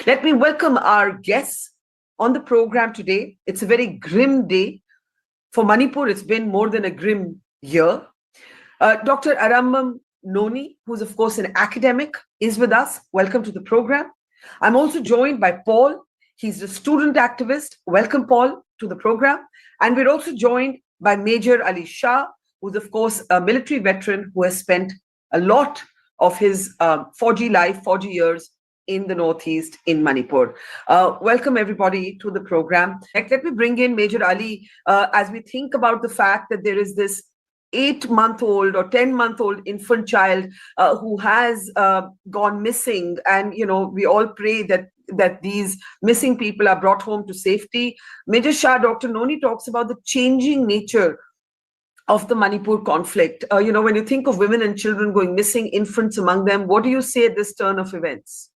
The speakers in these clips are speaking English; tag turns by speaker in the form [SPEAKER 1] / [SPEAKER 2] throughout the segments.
[SPEAKER 1] Let me welcome our guests on the program today. It's a very grim day. For Manipur, it's been more than a grim year. Dr. Arambam Noni, who's of course an academic, is with us. Welcome to the program. I'm also joined by Paul. He's a student activist. Welcome, Paul, to the program. And we're also joined by Major Ali Shah, who's of course a military veteran who has spent a lot of his 40 years in the Northeast in Manipur. Welcome everybody to the program. Let me bring in Major Ali as we think about the fact that there is this 8-month-old or 10-month-old infant child who has gone missing, and we all pray that these missing people are brought home to safety. Major Shah, Dr. Noni talks about the changing nature of the Manipur conflict. When you think of women and children going missing, infants among them, what do you say at this turn of events?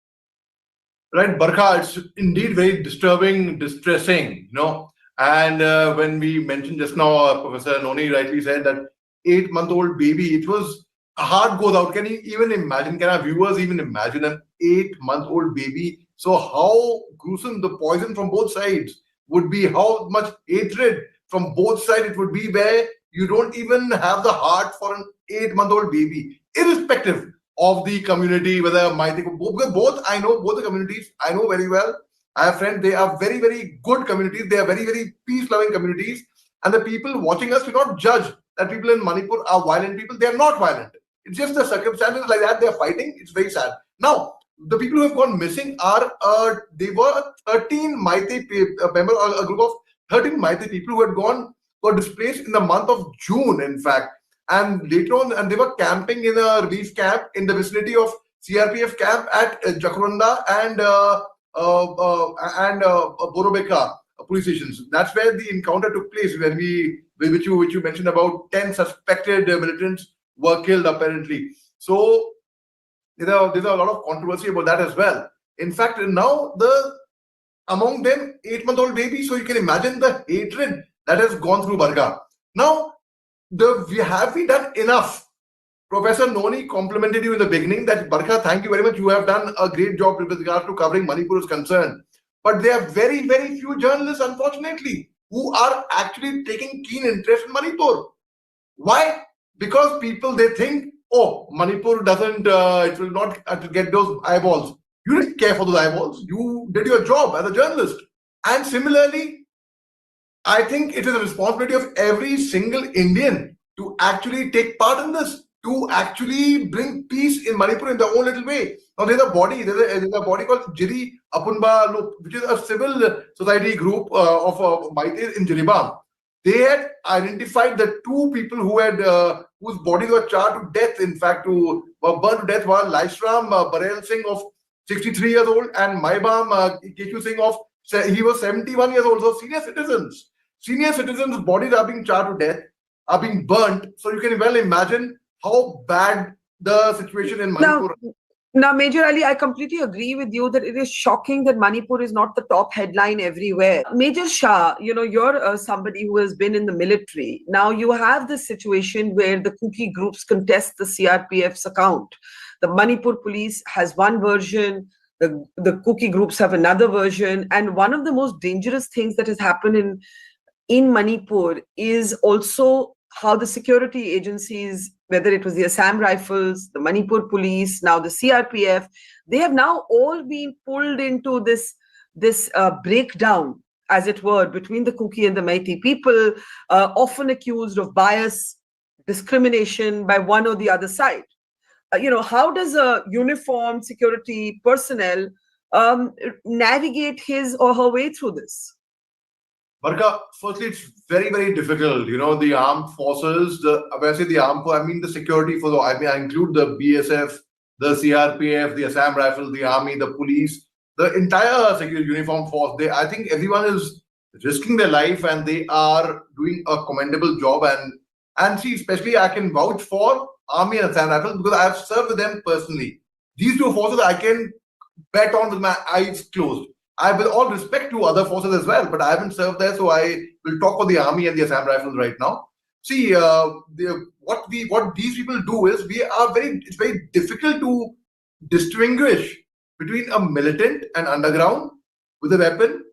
[SPEAKER 2] Right, Barkha, it's indeed very disturbing, distressing, And when we mentioned just now, Professor Noni rightly said that 8-month-old baby, it was a heart goes out. Can you even imagine? Can our viewers even imagine an 8-month-old baby? So how gruesome the poison from both sides would be, how much hatred from both sides it would be, where you don't even have the heart for an 8-month-old baby, irrespective of the community, whether Maiti, because both I know, both the communities I know very well. I have friends, they are very, very good communities. They are very, very peace-loving communities. And the people watching us, we not judge that people in Manipur are violent people. They are not violent. It's just the circumstances like that they are fighting. It's very sad. Now, the people who have gone missing are, they were 13 Maiti members, a group of 13 Maiti people who had were displaced in the month of June, in fact. And later on, and they were camping in a relief camp in the vicinity of CRPF camp at Jacaranda and Borobeka police stations. That's where the encounter took place, which you mentioned about 10 suspected militants were killed apparently. So there's a lot of controversy about that as well. In fact, now among them 8-month-old baby. So you can imagine the hatred that has gone through Barga. Now, have we done enough? Professor Noni complimented you in the beginning that Barkha, thank you very much. You have done a great job with regard to covering Manipur is concerned. But there are very, very few journalists, unfortunately, who are actually taking keen interest in Manipur. Why? Because they think, oh, Manipur doesn't, it will not get those eyeballs. You didn't care for those eyeballs. You did your job as a journalist. And similarly, I think it is a responsibility of every single Indian to actually take part in this, to actually bring peace in Manipur in their own little way. Now, there's a body called Jiri Apunba Loop, which is a civil society group of Maitis in Jiribam. They had identified the 2 people whose bodies were charred to death, in fact, who were burned to death, were Laishram Barel Singh of 63 years old and Maibam Kechu Singh he was 71 years old. So senior citizens' bodies are being charred to death, are being burnt. So you can well imagine how bad the situation in Manipur is.
[SPEAKER 1] Now, Major Ali, I completely agree with you that it is shocking that Manipur is not the top headline everywhere. Major Shah, you're somebody who has been in the military. Now, you have this situation where the Kuki groups contest the CRPF's account. The Manipur police has one version, the Kuki groups have another version. And one of the most dangerous things that has happened in Manipur is also how the security agencies, whether it was the Assam Rifles, the Manipur police, now the CRPF, they have now all been pulled into this breakdown, as it were, between the Kuki and the Meitei people, often accused of bias, discrimination by one or the other side. How does a uniformed security personnel navigate his or her way through this?
[SPEAKER 2] Barkha, firstly, it's very, very difficult. The armed forces, when I say the armed forces, I mean the security force. I include the BSF, the CRPF, the Assam Rifles, the army, the police, the entire security uniform force. I think everyone is risking their life and they are doing a commendable job. And see, especially I can vouch for army and Assam Rifles because I have served with them personally. These 2 forces I can bet on with my eyes closed. I have all respect to other forces as well, but I haven't served there, so I will talk for the army and the Assam Rifles right now. See, what these people do is it's very difficult to distinguish between a militant and underground with a weapon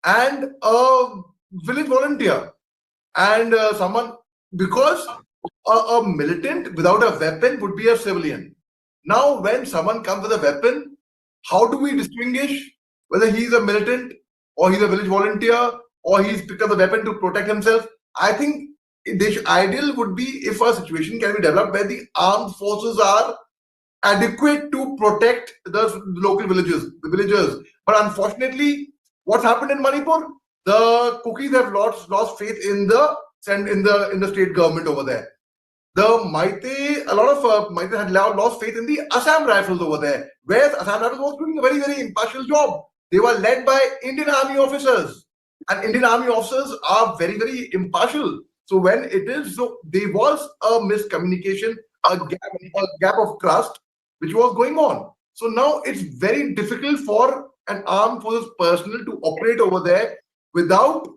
[SPEAKER 2] and a village volunteer and someone, because a militant without a weapon would be a civilian. Now, when someone comes with a weapon, how do we distinguish whether he's a militant or he's a village volunteer or he's picked up the weapon to protect himself? I think the ideal would be if a situation can be developed where the armed forces are adequate to protect the local villagers. But unfortunately, what's happened in Manipur? The Kukis have lost faith in the state government over there. The Maite, a lot of Maite had lost faith in the Assam Rifles over there, where Assam Rifles was doing a very, very impartial job. They were led by Indian Army officers, and Indian Army officers are very, very impartial. So when it is, so there was a miscommunication, a gap of trust, which was going on. So now it's very difficult for an armed forces personnel to operate over there without,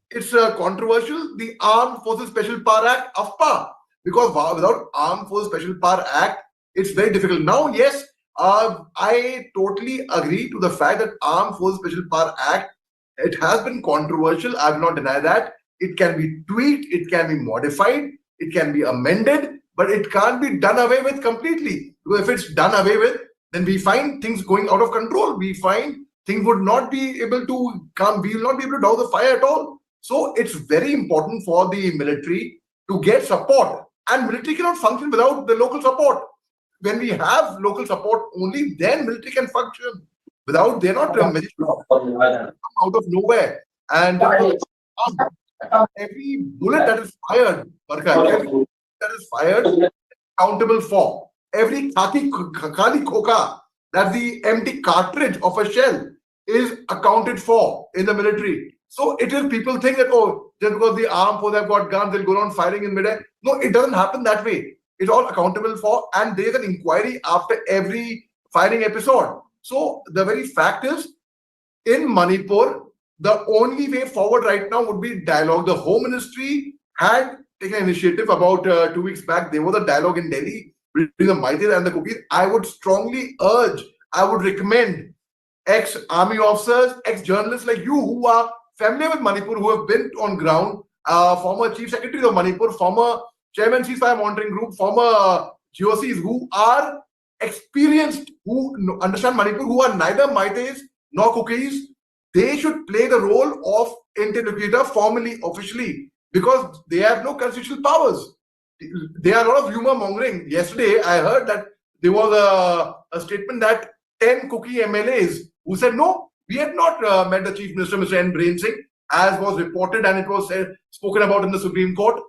[SPEAKER 2] it's controversial, the Armed Forces Special Power Act, AFPA. Because without Armed Forces Special Power Act, it's very difficult. Now, yes, I totally agree to the fact that Armed Forces Special Power Act, it has been controversial. I will not deny that. It can be tweaked, it can be modified, it can be amended, but it can't be done away with completely. Because if it's done away with, then we find things going out of control. We find things would not be able to come. We will not be able to douse the fire at all. So it's very important for the military to get support. And military cannot function without the local support. When we have local support, only then military can function. Without, they're not come out of nowhere. And every bullet that is fired, every bullet that is fired, accountable for. Every khali khoka, that's the empty cartridge of a shell, is accounted for in the military. So it is, people think that, oh, just because the armed forces have got guns, they'll go on firing in midair. No, it doesn't happen that way. It's all accountable for, and there's an inquiry after every firing episode. So the very fact is, in Manipur, the only way forward right now would be dialogue. The Home Ministry had taken an initiative about 2 weeks back. There was a dialogue in Delhi between the Maitis and the Kukis. I would strongly urge, I would recommend ex-army officers, ex-journalists like you who are familiar with Manipur, who have been on ground, former chief secretaries of Manipur, former chairman ceasefire monitoring group, former GOCs who are experienced, who understand Manipur, who are neither Maites nor Kukis. They should play the role of interlocutor formally, officially, because they have no constitutional powers. There are a lot of rumor mongering. Yesterday, I heard that there was a statement that 10 Kuki MLAs who said, no, we had not met the Chief Minister, Mr. N. Brain Singh, as was reported and it was spoken about in the Supreme Court.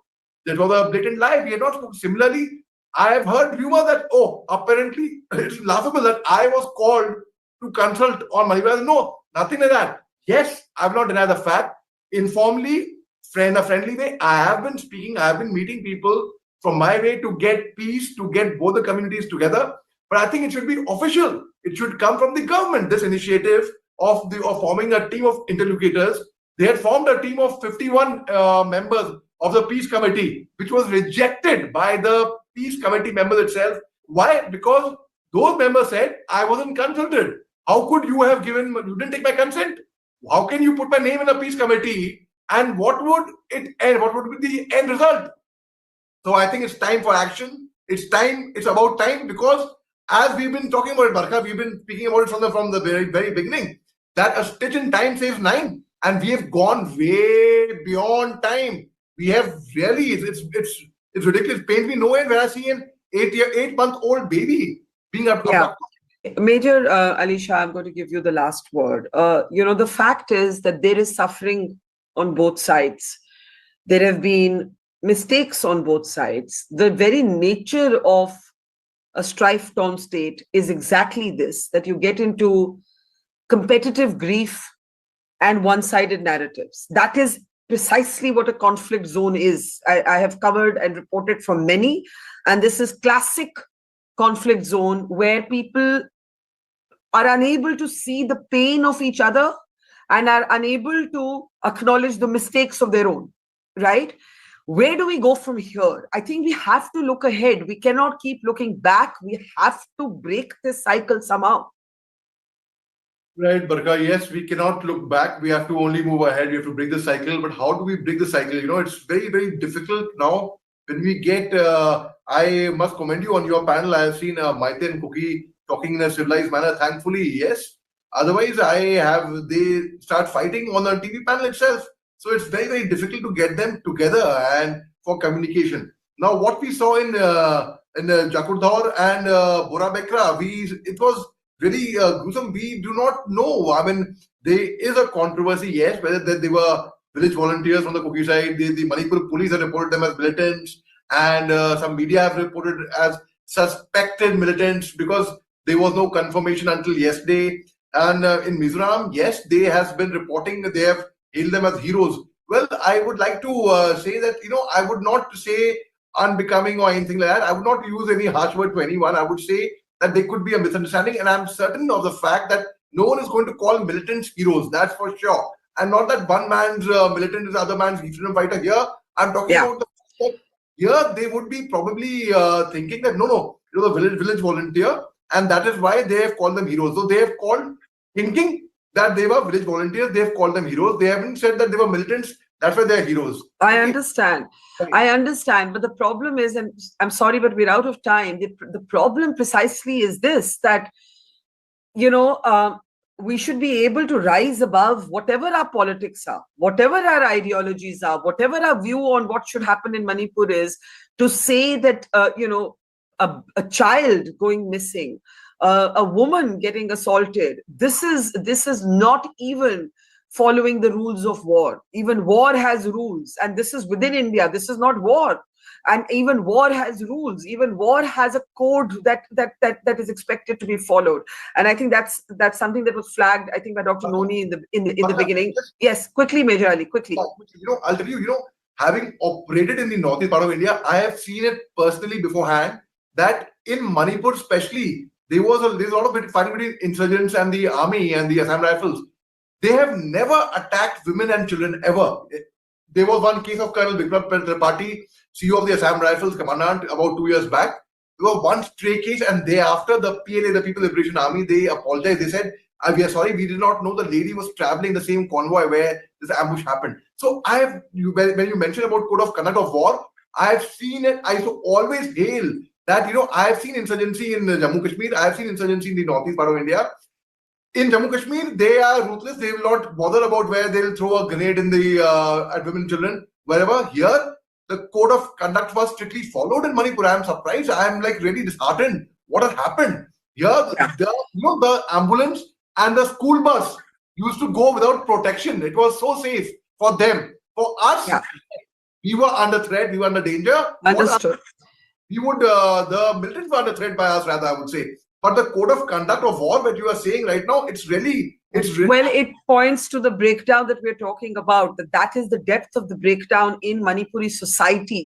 [SPEAKER 2] That was a blatant lie. We had not spoken. Similarly, I have heard rumor that, oh, apparently it's laughable that I was called to consult on Manipur. No, nothing like that. Yes, I will not deny the fact. Informally, in a friendly way, I have been speaking, I have been meeting people from my way to get peace, to get both the communities together. But I think it should be official. It should come from the government. This initiative of forming a team of interlocutors. They had formed a team of 51 members of the Peace Committee, which was rejected by the Peace Committee members itself. Why? Because those members said, I wasn't consulted. How could you have given, you didn't take my consent? How can you put my name in a Peace Committee? And what would it end? What would be the end result? So I think it's time for action. It's time, it's about time, because as we've been talking about it, Barkha, we've been speaking about it from the very, very beginning, that a stitch in time saves 9. And we have gone way beyond time. We have really, it's ridiculous. It pains me no end when I see an 8-month-old baby being abducted.
[SPEAKER 1] Major Ali Shah, I'm going to give you the last word. The fact is that there is suffering on both sides. There have been mistakes on both sides. The very nature of a strife-torn state is exactly this, that you get into competitive grief and one-sided narratives. That is precisely what a conflict zone is. I have covered and reported from many, and this is classic conflict zone where people are unable to see the pain of each other and are unable to acknowledge the mistakes of their own, right? Where do we go from here? I think we have to look ahead. We cannot keep looking back. We have to break this cycle somehow.
[SPEAKER 2] Right, Barka. Yes, we cannot look back. We have to only move ahead. We have to break the cycle. But how do we break the cycle? It's very, very difficult now. When we get, I must commend you on your panel. I have seen Maite and Kuki talking in a civilized manner. Thankfully, yes. Otherwise, they start fighting on the TV panel itself. So it's very, very difficult to get them together and for communication. Now, what we saw in Jakurdhar and Bora Bekra, it was really gruesome. We do not know. I mean, there is a controversy, yes, whether that they were village volunteers from the Kuki side. The Manipur police have reported them as militants, and some media have reported as suspected militants because there was no confirmation until yesterday. And in Mizoram, yes, they has been reporting that they have hailed them as heroes. Well, I would like to say that I would not say unbecoming or anything like that. I would not use any harsh word to anyone. I would say that there could be a misunderstanding, and I'm certain of the fact that no one is going to call militants heroes. That's for sure, and not that one man's militant is other man's freedom fighter. Here, I'm talking about the fact that here they would be probably thinking that no, the village volunteer, and that is why they have called them heroes. So they have called thinking that they were village volunteers. They have called them heroes. They haven't said that they were militants. That's why they're heroes.
[SPEAKER 1] I understand. I understand. But the problem is, and I'm sorry, but we're out of time. The problem precisely is this, that, we should be able to rise above whatever our politics are, whatever our ideologies are, whatever our view on what should happen in Manipur is, to say that, a child going missing, a woman getting assaulted, this is not even following the rules of war. Even war has rules, and this is within India. This is not war, and even war has rules. Even war has a code that is expected to be followed. And I think that's something that was flagged, I think, by Dr. Noni in the beginning. Yes, quickly, Major Ali, quickly.
[SPEAKER 2] I'll tell you. Having operated in the northeast part of India, I have seen it personally beforehand that in Manipur, especially, there's a lot of fighting between insurgents and the army and the Assam Rifles. They have never attacked women and children, ever. There was one case of Colonel Vikram Tripathi, CEO of the Assam Rifles Commandant, about 2 years back. There was one stray case, and thereafter the PLA, the People Liberation Army, they apologized. They said, we are sorry, we did not know the lady was traveling the same convoy where this ambush happened. So when you mentioned about code of conduct of war, I have seen it. I used to always hail that, I have seen insurgency in Jammu Kashmir. I have seen insurgency in the northeast part of India. In Jammu Kashmir, they are ruthless. They will not bother about where they'll throw a grenade in at women and children. Wherever here, the code of conduct was strictly followed in Manipur. I am surprised. I am really disheartened. What has happened here? The ambulance and the school bus used to go without protection. It was so safe for them. For us, we were under threat. We were under danger.
[SPEAKER 1] Understood.
[SPEAKER 2] The militants were under threat by us, rather, I would say. But the code of conduct of war that you are saying right now, it's really.
[SPEAKER 1] Well, it points to the breakdown that we're talking about. That is the depth of the breakdown in Manipuri society.